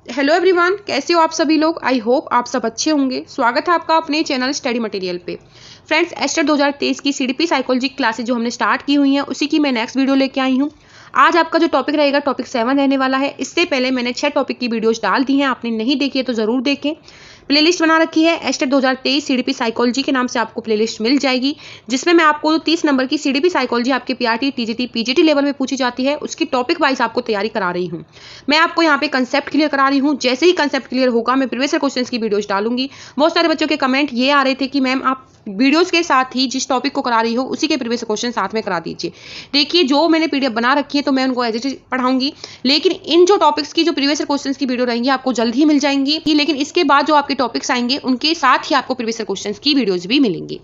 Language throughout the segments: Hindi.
हेलो एवरीवन, कैसे हो आप सभी लोग। आई होप आप सब अच्छे होंगे। स्वागत है आपका अपने चैनल स्टडी मटेरियल पे। फ्रेंड्स, एस्टर 2023 की सीडीपी साइकोलॉजी क्लासेज जो हमने स्टार्ट की हुई हैं उसी की मैं नेक्स्ट वीडियो लेके आई हूँ। आज आपका जो टॉपिक रहेगा टॉपिक 7 रहने वाला है। इससे पहले मैंने 6 टॉपिक की वीडियोज डाल दी हैं, आपने नहीं देखी है तो जरूर देखें। प्लेलिस्ट बना रखी है एस्टर 2023 सीडीपी साइकोलॉजी के नाम से आपको प्लेलिस्ट मिल जाएगी, जिसमें मैं आपको 30 नंबर की सीडीपी साइकोलॉजी आपके पीआरटी, टीजीटी, पीजीटी लेवल में पूछी जाती है उसकी टॉपिक वाइज आपको तैयारी करा रही हूँ। मैं आपको यहाँ पे कंसेप्ट क्लियर करा रही हूँ। जैसे ही कंसेप्ट क्लियर होगा मैं प्रीवियस क्वेश्चंस की वीडियोस डालूंगी। बहुत सारे बच्चों के कमेंट ये आ रहे थे कि मैम आप वीडियोस के साथ ही जिस टॉपिक को करा रही हो उसी के प्रीवियस क्वेश्चन साथ में करा दीजिए। देखिए, जो मैंने पीडीएफ बना रखी है तो मैं उनको एज इट इज पढ़ाऊंगी, लेकिन इन जो टॉपिक्स की जो प्रीवियस क्वेश्चंस की वीडियो रहेंगी आपको जल्द ही मिल जाएंगी। लेकिन इसके बाद जो आपके टॉपिक्स आएंगे उनके साथ ही आपको प्रीवियस क्वेश्चंस की वीडियोज भी मिलेंगी।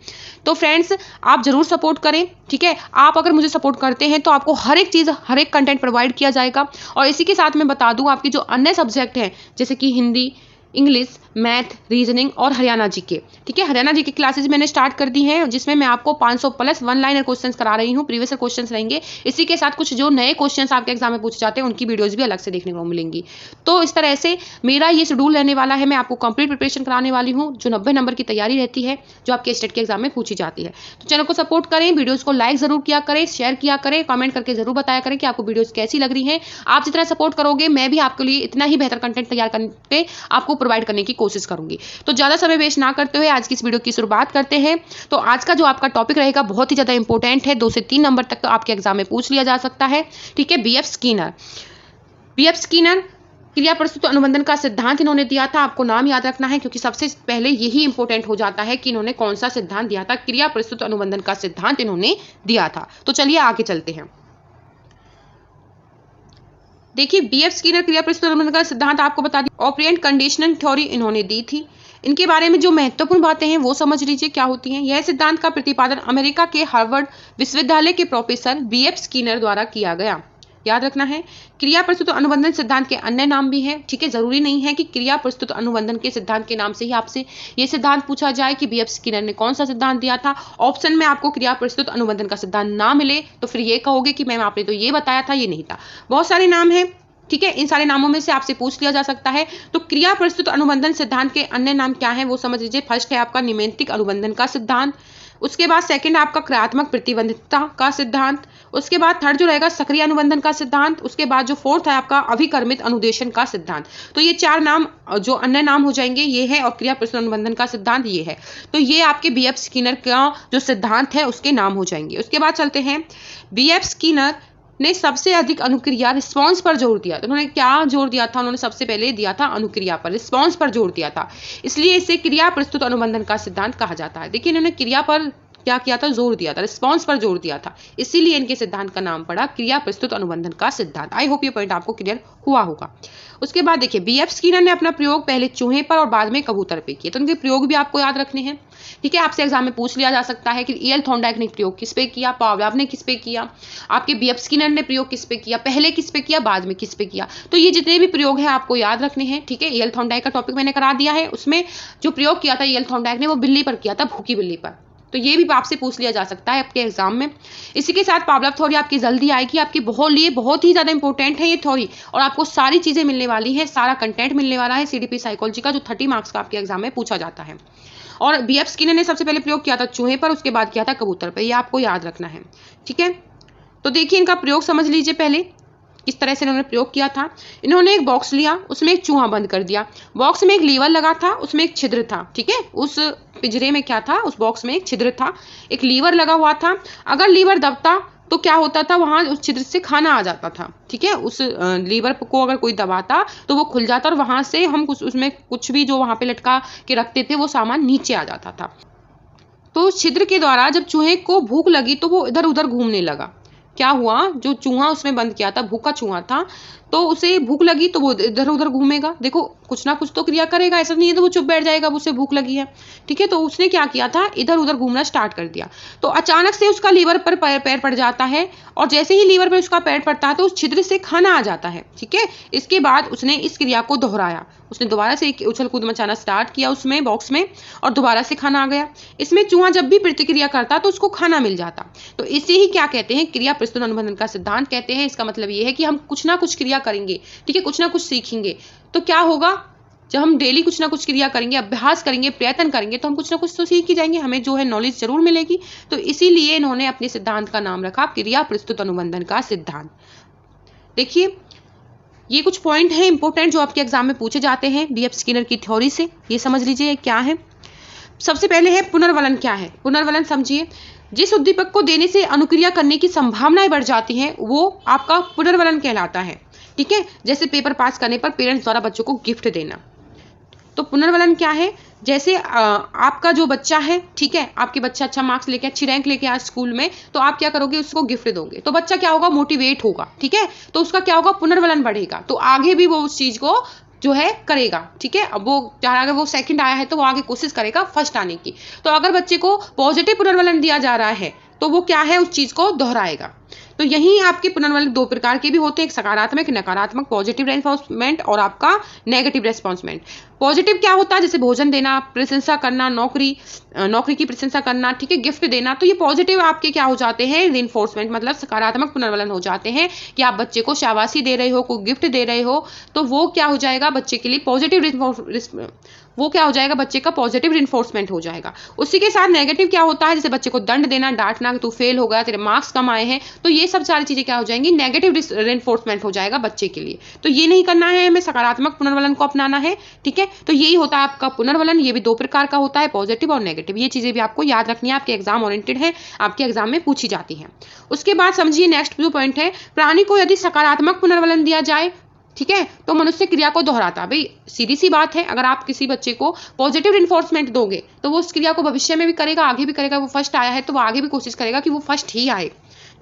तो फ्रेंड्स, आप जरूर सपोर्ट करें, ठीक है। आप अगर मुझे सपोर्ट करते हैं तो आपको हर एक चीज, हर एक कंटेंट प्रोवाइड किया जाएगा। और इसी के साथ मैं बता दूं, आपकी जो अन्य सब्जेक्ट हैं जैसे कि हिंदी, इंग्लिश, मैथ, रीजनिंग और हरियाणा जीके, ठीक है, हरियाणा जीके क्लासेस मैंने स्टार्ट कर दी हैं, जिसमें मैं आपको 500 प्लस वन लाइनर क्वेश्चंस करा रही हूँ। प्रीवियस क्वेश्चंस रहेंगे। इसी के साथ कुछ जो नए क्वेश्चंस आपके एग्जाम में पूछे जाते हैं उनकी वीडियोस भी अलग से देखने को मिलेंगी। तो इस तरह से मेरा ये शेड्यूल रहने वाला है। मैं आपको कंप्लीट प्रिपरेशन कराने वाली हूँ। जो 90 नंबर की तैयारी रहती है जो आपके स्टेट के एग्जाम में पूछी जाती है। तो चैनल को सपोर्ट करें, वीडियोज को लाइक जरूर किया करें, शेयर किया करें, कमेंट करके जरूर बताया करें कि आपको वीडियोज कैसी लग रही है। आप जितना सपोर्ट करोगे मैं भी आपके लिए इतना ही बेहतर कंटेंट तैयार करके आपको प्रोवाइड करने की कोशिश करूंगी। तो ज्यादा समय वेस्ट ना करते हुए आज की इस वीडियो की शुरुआत करते हैं। तो आज का जो आपका टॉपिक रहेगा बहुत ही ज्यादा इंपॉर्टेंट है। 2 से 3 नंबर तक तो आपके एग्जाम में पूछ लिया जा सकता है, ठीक है। बीएफ स्किनर क्रिया प्रस्तुत अनुबंधन का सिद्धांत इन्होंने दिया था। आपको नाम याद रखना है क्योंकि सबसे पहले यही इंपॉर्टेंट हो जाता है कि इन्होंने कौन सा सिद्धांत दिया था। क्रिया प्रस्तुत अनुबंधन का सिद्धांत इन्होंने दिया था। तो चलिए आगे चलते हैं। देखिए, बीएफ स्किनर क्रिया प्रस्तुत अनुबंधन का सिद्धांत आपको बता दी। ऑपरेंट कंडीशनल थ्योरी इन्होंने दी थी। इनके बारे में जो महत्वपूर्ण बातें हैं वो समझ लीजिए क्या होती हैं। यह सिद्धांत का प्रतिपादन अमेरिका के हार्वर्ड विश्वविद्यालय के प्रोफेसर बीएफ स्किनर द्वारा किया गया। याद रखना है, क्रिया प्रस्तुत अनुबंधन सिद्धांत के अन्य नाम भी हैं, ठीक है। जरूरी नहीं है कि क्रिया प्रस्तुत अनुबंधन के सिद्धांत के नाम से ही आपसे ये सिद्धांत पूछा जाए कि बीएफ स्किनर ने कौन सा सिद्धांत दिया था। ऑप्शन में आपको क्रिया प्रस्तुत अनुबंधन का सिद्धांत ना मिले तो फिर ये कहोगे कि मैम आपने तो ये बताया था, ये नहीं था। बहुत सारे नाम हैं, ठीक है। इन सारे नामों में से आपसे पूछ लिया जा सकता है। तो क्रिया प्रस्तुत अनुबंधन सिद्धांत के अन्य नाम क्या है वो समझ लीजिए। फर्स्ट है आपका निमेंतिक अनुबंधन का सिद्धांत। उसके बाद सेकंड आपका क्रियात्मक प्रतिबंधितता का सिद्धांत। उसके बाद थर्ड जो रहेगा सक्रिय अनुबंधन का सिद्धांत। उसके बाद जो फोर्थ है आपका अभिकर्मित अनुदेशन का सिद्धांत। तो ये 4 नाम जो अन्य नाम हो जाएंगे ये है, और क्रिया प्रस्तुत अनुबंधन का सिद्धांत ये है। तो ये आपके बीएफ स्किनर का जो सिद्धांत है उसके नाम हो जाएंगे। उसके बाद चलते हैं, बीएफ स्किनर ने सबसे अधिक अनुक्रिया रिस्पांस पर जोर दिया। तो उन्होंने क्या जोर दिया था? उन्होंने सबसे पहले दिया था अनुक्रिया पर, रिस्पांस पर जोर दिया था। इसलिए इसे क्रिया प्रस्तुत अनुबंधन का सिद्धांत कहा जाता है। देखिए, इन्होंने क्रिया पर क्या किया था? जोर दिया था, रिस्पांस पर जोर दिया था। इसीलिए इनके सिद्धांत का नाम पड़ा क्रिया प्रस्तुत अनुबंधन का सिद्धांत। आई होप ये पॉइंट आपको क्लियर हुआ होगा। उसके बाद देखिए, बीएफ स्किनर ने अपना प्रयोग पहले चूहे पर और बाद में कबूतर पे किए। तो उनके प्रयोग भी आपको याद रखने हैं, ठीक है। आपसे एग्जाम में पूछ लिया जा सकता है कि ईएल थॉर्नडाइक ने प्रयोग किस पे किया, पावलोव ने किस पे किया, आपके बीएफ स्किनर ने प्रयोग किस पे किया, पहले किस पे किया, बाद में किस पे किया। तो ये जितने भी प्रयोग हैं आपको याद रखने हैं, ठीक है। ईएल थॉर्नडाइक का टॉपिक मैंने करा दिया है। उसमें जो प्रयोग किया था ईएल थॉर्नडाइक ने वो बिल्ली पर किया था, भूखी बिल्ली पर। तो ये भी आपसे पूछ लिया जा सकता है आपके एग्जाम में। इसी के साथ पावलोव थ्योरी आपकी जल्दी आएगी, आपके लिए बहुत ही ज्यादा इंपॉर्टेंट है ये थ्योरी, और आपको सारी चीजें मिलने वाली है, सारा कंटेंट मिलने वाला है सीडीपी साइकोलॉजी का, जो 30 मार्क्स का आपके एग्जाम में पूछा जाता है। और बीएफ स्किनर ने सबसे पहले प्रयोग किया था चूहे पर, उसके बाद किया था कबूतर पर। ये आपको याद रखना है, ठीक है। तो देखिए, इनका प्रयोग समझ लीजिए पहले किस तरह से इन्होंने प्रयोग किया था। इन्होंने एक बॉक्स लिया, उसमें एक चूहा बंद कर दिया। बॉक्स में एक लीवर लगा था, उसमें एक छिद्र था, ठीक है। उस पिंजरे में क्या था? उस बॉक्स में एक छिद्र था, एक लीवर लगा हुआ था। अगर लीवर दबता तो क्या होता था? वहां उस छिद्र से खाना आ जाता था, ठीक है। उस लीवर को अगर कोई दबाता तो वो खुल जाता, और वहां से हम उसमें कुछ भी जो वहां पे लटका के रखते थे वो सामान नीचे आ जाता था। तो छिद्र के द्वारा जब चूहे को भूख लगी तो वो इधर उधर घूमने लगा। क्या हुआ? जो चूहा उसमें बंद किया था, भूखा चूहा था, तो उसे भूख लगी तो वो इधर उधर घूमेगा। देखो, कुछ ना कुछ तो क्रिया करेगा, ऐसा नहीं है तो वो चुप बैठ जाएगा, उसे भूख लगी है, ठीक है। तो उसने क्या किया था? इधर उधर घूमना स्टार्ट कर दिया। तो अचानक से उसका लीवर पर पैर पड़ जाता है, और जैसे ही लीवर पर उसका पैर पड़ता है तो उस छिद्र से खाना आ जाता है, ठीक है। इसके बाद उसने इस क्रिया को दोहराया। उसने दोबारा से एक उछल कूद मचाना स्टार्ट किया उसमें बॉक्स में, और दोबारा से खाना आ गया। इसमें चूहा जब भी प्रतिक्रिया करता तो उसको खाना मिल जाता। तो इसे ही क्या कहते हैं? क्रिया प्रस्तुत अनुबंधन का सिद्धांत कहते हैं। इसका मतलब ये है कि हम कुछ ना कुछ क्रिया करेंगे, ठीक है, कुछ ना कुछ सीखेंगे, तो क्या होगा, जब हम डेली कुछ ना कुछ क्रिया करेंगे, अभ्यास करेंगे, प्रयत्न करेंगे, तो हम कुछ ना कुछ तो सीख ही जाएंगे, हमें जो है नॉलेज जरूर मिलेगी। तो इसीलिए इन्होंने अपने सिद्धांत का नाम रखा क्रिया प्रस्तुत अनुबंधन का सिद्धांत। देखिए ये कुछ पॉइंट हैं इंपॉर्टेंट जो आपके एग्जाम में पूछे जाते हैं बीएफ स्किनर की थ्योरी से। ये समझ लीजिए क्या है। सबसे पहले है पुनर्वलन। क्या है पुनर्वलन? समझिए, जिस उद्दीपक को देने से अनुक्रिया करने की संभावनाएं बढ़ जाती हैं वो आपका पुनर्वलन कहलाता है। ठीक है, जैसे पेपर पास करने पर पेरेंट्स द्वारा बच्चों को गिफ्ट देना। तो पुनर्वलन क्या है? जैसे आपका जो बच्चा है, ठीक है, आपके बच्चा अच्छा मार्क्स लेके, अच्छी रैंक लेके आए स्कूल में, तो आप क्या करोगे, उसको गिफ्ट दोगे, तो बच्चा क्या होगा, मोटिवेट होगा। ठीक है, तो उसका क्या होगा, पुनर्वलन बढ़ेगा, तो आगे भी वो उस चीज को जो है करेगा। ठीक है, अब वो अगर वो सेकंड आया है तो वो आगे कोशिश करेगा फर्स्ट आने की। तो अगर बच्चे को पॉजिटिव पुनर्वलन दिया जा रहा है तो वो क्या है, उस चीज को दोहराएगा। तो यही आपके पुनर्वलन दो प्रकार के भी होते हैं, एक सकारात्मक, नकारात्मक, पॉजिटिव रेस्पॉन्समेंट और आपका नेगेटिव रेस्पॉन्समेंट। पॉजिटिव क्या होता है, जैसे भोजन देना, प्रशंसा करना, नौकरी की प्रशंसा करना, ठीक है, गिफ्ट देना, तो ये पॉजिटिव आपके क्या हो जाते हैं, रिइंफोर्समेंट, मतलब सकारात्मक पुनर्वलन हो जाते हैं कि आप बच्चे को शाबाशी दे रहे हो, कोई गिफ्ट दे रहे हो, तो वो क्या हो जाएगा बच्चे के लिए पॉजिटिव, वो क्या हो जाएगा, बच्चे का पॉजिटिव रिइंफोर्समेंट हो जाएगा। उसी के साथ नेगेटिव क्या होता है, जैसे बच्चे को दंड देना, डांटना कि तू फेल हो गया, तेरे मार्क्स कम आए हैं, तो ये सब सारी चीजें क्या हो जाएंगी, नेगेटिव रिइंफोर्समेंट हो जाएगा बच्चे के लिए। तो ये नहीं करना है, हमें सकारात्मक पुनर्वलन को अपनाना है। ठीक है, तो यही होता है आपका पुनर्वलन। ये भी दो प्रकार का होता है, पॉजिटिव और नेगेटिव। ये चीजें भी आपको याद रखनी है, आपके एग्जाम ओरिएंटेड है, आपके एग्जाम में पूछी जाती है। उसके बाद समझिए नेक्स्ट जो पॉइंट है, प्राणी को यदि सकारात्मक पुनर्वलन दिया जाए, ठीक है, तो मनुष्य क्रिया को दोहराता। भाई सीधी सी बात है, अगर आप किसी बच्चे को पॉजिटिव रिइंफोर्समेंट दोगे तो वो उस क्रिया को भविष्य में भी करेगा, आगे भी करेगा। वो फर्स्ट आया है तो वो आगे भी कोशिश करेगा कि वो फर्स्ट ही आए।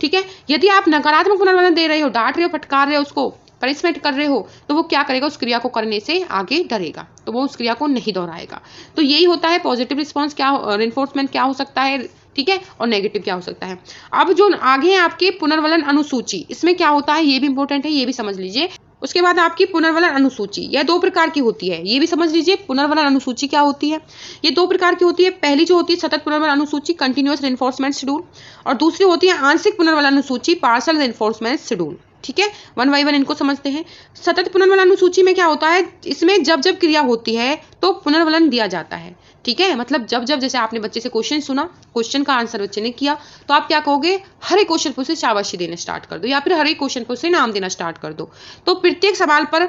ठीक है, यदि आप नकारात्मक पुनर्वलन दे रहे हो, डांट रहे हो, फटकार रहे हो, उसको पनिशमेंट कर रहे हो, तो वो क्या करेगा, उस क्रिया को करने से आगे डरेगा, तो वो उस क्रिया को नहीं दोहराएगा। तो यही होता है पॉजिटिव रिस्पॉन्स क्या, रिइंफोर्समेंट क्या हो सकता है, ठीक है, और नेगेटिव क्या हो सकता है। अब जो आगे है आपकी पुनर्वलन अनुसूची, इसमें क्या होता है ये भी इंपॉर्टेंट है, ये भी समझ लीजिए। उसके बाद आपकी पुनर्वलन अनुसूची, यह दो प्रकार की होती है, ये भी समझ लीजिए। पुनर्वलन अनुसूची क्या होती है, ये दो प्रकार की होती है। पहली जो होती है सतत पुनर्वलन अनुसूची, कंटिन्यूअस रिइंफोर्समेंट शेड्यूल, और दूसरी होती है आंशिक पुनर्वलन अनुसूची, पार्शियल रिइंफोर्समेंट शेड्यूल। ठीक है, वन बाई वन इनको समझते हैं। सतत पुनर्वलन अनुसूची में क्या होता है, इसमें जब जब क्रिया होती है तो पुनर्वलन दिया जाता है। ठीक है, मतलब जब जब जैसे आपने बच्चे से क्वेश्चन सुना, क्वेश्चन का आंसर बच्चे ने किया, तो आप क्या कहोगे, हर एक क्वेश्चन पर से शाबाशी देना स्टार्ट कर दो, या फिर हर एक क्वेश्चन पर से नाम देना स्टार्ट कर दो। तो प्रत्येक सवाल पर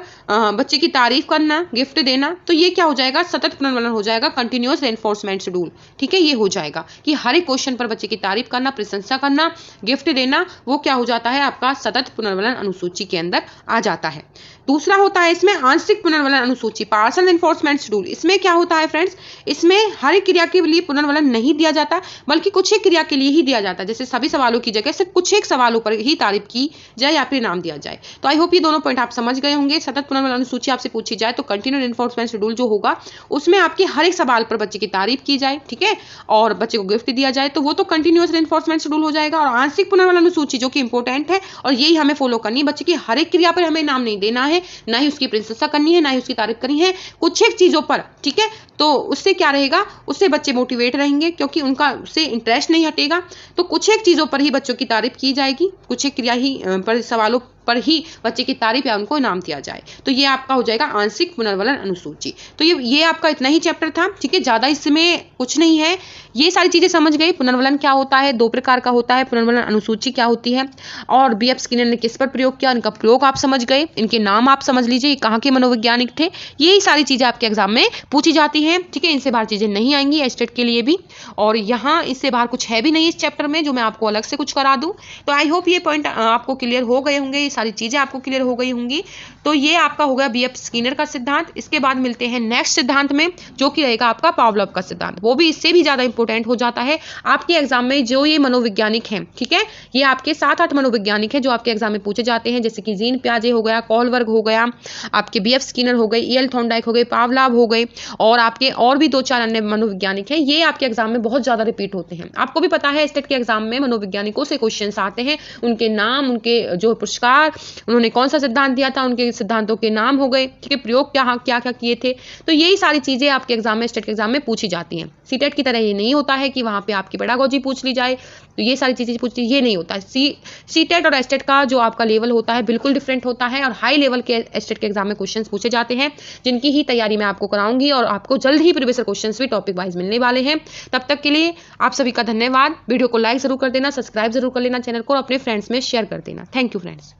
बच्चे की तारीफ करना, गिफ्ट देना, तो ये क्या हो जाएगा, सतत पुनर्वलन हो जाएगा, कंटिन्यूअस रिइंफोर्समेंट शेड्यूल। ठीक है, ये हो जाएगा कि हर एक क्वेश्चन पर बच्चे की तारीफ करना, प्रशंसा करना, गिफ्ट देना, वो क्या हो जाता है, आपका सतत पुनर्वलन अनुसूची के अंदर आ जाता है। दूसरा होता है इसमें आंशिक पुनर्वलन अनुसूची, पार्शियल रिइंफोर्समेंट शेड्यूल। इसमें क्या होता है फ्रेंड्स, इसमें हर एक क्रिया के लिए पुनर्वलन नहीं दिया जाता, बल्कि कुछ एक क्रिया के लिए ही दिया जाता है। जैसे सभी सवालों की जगह सिर्फ कुछ एक सवालों पर ही तारीफ की जाए या फिर नाम दिया जाए। तो आई होप ये दोनों पॉइंट आप समझ गए होंगे। सतत पुनर्वलन अनुसूची आपसे पूछी जाए तो कंटिन्यूअस रिइंफोर्समेंट शेड्यूल जो होगा उसमें आपके हर एक सवाल पर बच्चे की तारीफ की जाए, ठीक है, और बच्चे को गिफ्ट दिया जाए, तो वो तो कंटिन्यूअस रिइंफोर्समेंट शेड्यूल हो जाएगा। और आंशिक पुनर्वलन अनुसूची जो कि इंपॉर्टेंट है और यही हमें फॉलो करनी है, बच्चे की हर एक क्रिया पर हमें नाम नहीं देना है, ना ही उसकी प्रशंसा करनी है, ना ही उसकी तारीफ करनी है, कुछ एक चीजों पर। ठीक है, तो उससे क्या रहेगा, उससे बच्चे मोटिवेट रहेंगे क्योंकि उनका उससे इंटरेस्ट नहीं हटेगा। तो कुछ एक चीजों पर ही बच्चों की तारीफ की जाएगी, कुछ एक क्रिया ही पर सवालों पर ही बच्चे की तारीफ या उनको इनाम दिया जाए। तो ये आपका हो जाएगा आंशिक पुनर्वलन अनुसूची। तो ये आपका इतना ही चैप्टर था, ठीक है, ज्यादा इसमें कुछ नहीं है। ये सारी चीजें समझ गई, पुनर्वलन क्या होता है, दो प्रकार का होता है, पुनर्वलन अनुसूची क्या होती है, और बीएफ स्किनर ने किस पर प्रयोग किया, इनका प्रयोग आप समझ गए, इनके नाम आप समझ लीजिए, कहाँ के मनोवैज्ञानिक थे। यही सारी चीजें आपके एग्जाम में पूछी जाती हैं, ठीक है, इनसे बाहर चीजें नहीं आएंगी एस्टेट के लिए भी, और यहाँ इससे बाहर कुछ है भी नहीं इस चैप्टर में जो मैं आपको अलग से कुछ करा दूं। तो आई होप ये पॉइंट आपको क्लियर हो गए होंगे, सारी चीजें आपको क्लियर हो गई होंगी। तो ये आपका हो गया बीएफ स्किनर का सिद्धांत। इसके बाद मिलते हैं नेक्स्ट सिद्धांत में जो कि रहेगा आपका पावलोव का सिद्धांत। वो भी इससे भी ज्यादा इंपॉर्टेंट हो जाता है आपके एग्जाम में। जो ये मनोवैज्ञानिक हैं, ठीक है, ये आपके 7-8 मनोवैज्ञानिक हैं जो आपके एग्जाम में पूछे जाते हैं, जैसे कि जीन पियाजे हो गया, कोहलबर्ग हो गया, आपके बीएफ स्किनर हो गए, ईएल थॉर्नडाइक हो गए, पावलोव हो गए, और आपके और भी 2-4 अन्य मनोवैज्ञानिक हैं। ये आपके एग्जाम में बहुत ज्यादा रिपीट होते हैं। आपको भी पता है स्टेट के एग्जाम में मनोवैज्ञानिकों से क्वेश्चन आते हैं, उनके नाम, उनके जो पुरस्कार, उन्होंने कौन सा सिद्धांत दिया था, उनके सिद्धांतों के नाम हो गए, ठीक है, प्रयोग क्या क्या क्या किए थे। तो यही सारी चीज़ें आपके एग्जाम में, स्टेट के एग्जाम में पूछी जाती हैं। सीटेट की तरह ये नहीं होता है कि वहाँ पे आपकी पेडागोजी पूछ ली जाए, तो ये सारी चीज़ें पूछ ली, ये नहीं होता है। सीटेट और एस्टेट का जो आपका लेवल होता है बिल्कुल डिफरेंट होता है, और हाई लेवल के एस्टेट के एग्जाम में क्वेश्चन पूछे जाते हैं, जिनकी ही तैयारी मैं आपको कराऊंगी, और आपको जल्द ही प्रीवियस क्वेश्चन भी टॉपिक वाइज मिलने वाले हैं। तब तक के लिए आप सभी का धन्यवाद। वीडियो को लाइक जरूर कर देना, सब्सक्राइब जरूर कर लेना चैनल को, और अपने फ्रेंड्स में शेयर कर देना। Thank you friends.